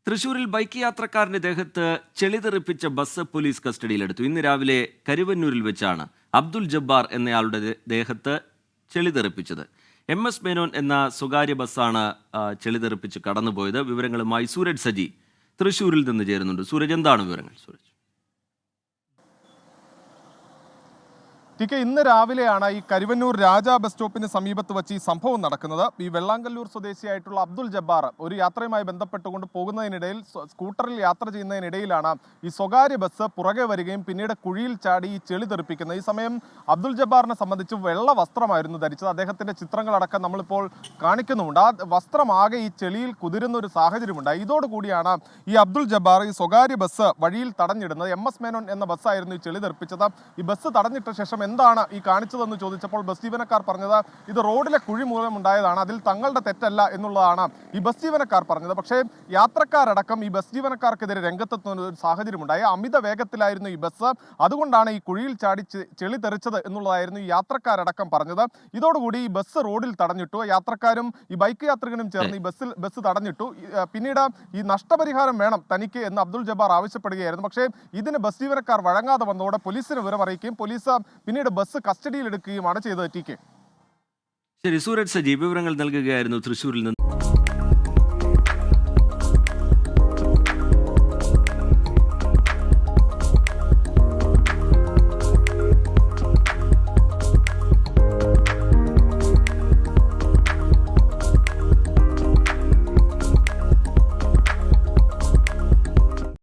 തൃശൂരിൽ ബൈക്ക് യാത്രക്കാരന്റെ ദേഹത്ത് ചെളിതെറിപ്പിച്ച bus police കസ്റ്റഡിയിലെടുത്തു. ഇന്ന് രാവിലെ കരുവന്നൂരിൽ വെച്ചാണ് അബ്ദുൽ ജബ്ബാർ എന്നയാളുടെ ദേഹത്ത് ചെളിതെറിപ്പിച്ചത്. MS മേനോൻ എന്ന സ്വകാര്യ ബസ്സാണ് ചെളിതെറിപ്പിച്ച് കടന്നുപോയത്. വിവരങ്ങളുമായി സൂരജ് സജി തൃശൂരിൽ നിന്ന് ചേരുന്നുണ്ട്. സൂരജ്, എന്താണ് വിവരങ്ങൾ? സൂരജ്. ഇന്ന് രാവിലെയാണ് ഈ കരുവന്നൂർ രാജ ബസ് സ്റ്റോപ്പിന് സമീപത്ത് വെച്ച് ഈ സംഭവം നടക്കുന്നത്. ഈ വെള്ളാങ്കല്ലൂർ സ്വദേശിയായിട്ടുള്ള അബ്ദുൽ ജബ്ബാർ ഒരു യാത്രയുമായി ബന്ധപ്പെട്ടുകൊണ്ട് പോകുന്നതിനിടയിൽ സ്കൂട്ടറിൽ യാത്ര ചെയ്യുന്നതിനിടയിലാണ് ഈ സ്വകാര്യ ബസ് പുറകെ വരികയും പിന്നീട് കുഴിയിൽ ചാടി ഈ ചെളി തെറിപ്പിക്കുന്നത്. ഈ സമയം അബ്ദുൽ ജബ്ബാറിനെ സംബന്ധിച്ച് വെള്ള വസ്ത്രമായിരുന്നു ധരിച്ചത്. അദ്ദേഹത്തിന്റെ ചിത്രങ്ങളടക്കം നമ്മളിപ്പോൾ കാണിക്കുന്നുമുണ്ട്. ആ വസ്ത്രമാകെ ഈ ചെളിയിൽ കുതിരുന്ന ഒരു സാഹചര്യമുണ്ടായി. ഇതോടുകൂടിയാണ് ഈ അബ്ദുൽ ജബ്ബാർ ഈ സ്വകാര്യ ബസ് വഴിയിൽ തടഞ്ഞിടുന്നത്. MS മേനോൻ എന്ന ബസ്സായിരുന്നു ഈ ചെളി തെറിപ്പിച്ചത്. ഈ ബസ് തടഞ്ഞിട്ട ശേഷം എന്താണ് ഈ കാണിച്ചതെന്ന് ചോദിച്ചപ്പോൾ ബസ് ജീവനക്കാർ പറഞ്ഞത് ഇത് റോഡിലെ കുഴി മൂലമുണ്ടായതാണ്, അതിൽ തങ്ങളുടെ തെറ്റല്ല എന്നുള്ളതാണ് ഈ ബസ് ജീവനക്കാർ പറഞ്ഞത്. പക്ഷേ യാത്രക്കാരടക്കം ഈ ബസ് ജീവനക്കാർക്കെതിരെ രംഗത്തെത്തുന്ന ഒരു സാഹചര്യമുണ്ടായി. അമിത വേഗത്തിലായിരുന്നു ഈ ബസ്, അതുകൊണ്ടാണ് ഈ കുഴിയിൽ ചാടി ചെളി തെറിച്ചത് എന്നുള്ളതായിരുന്നു ഈ യാത്രക്കാരടക്കം പറഞ്ഞത്. ഇതോടുകൂടി ഈ ബസ് റോഡിൽ തടഞ്ഞിട്ടു. യാത്രക്കാരും ഈ ബൈക്ക് യാത്രികനും ചേർന്ന് ഈ ബസ് തടഞ്ഞിട്ടു. പിന്നീട് ഈ നഷ്ടപരിഹാരം വേണം തനിക്ക് എന്ന് അബ്ദുൽ ജബ്ബാർ ആവശ്യപ്പെടുകയായിരുന്നു. പക്ഷേ ഇതിന് ബസ് ജീവനക്കാർ വഴങ്ങാതെ വന്നതോടെ പോലീസിന് വിവരം അറിയിക്കുകയും പോലീസ് പിന്നീട് ബസ് കസ്റ്റഡിയിലെടുക്കുകയുമാണ് ചെയ്തത്. ശരി, സൂരജ് സജി വിവരങ്ങൾ നൽകുകയായിരുന്നു തൃശ്ശൂരിൽ നിന്ന്.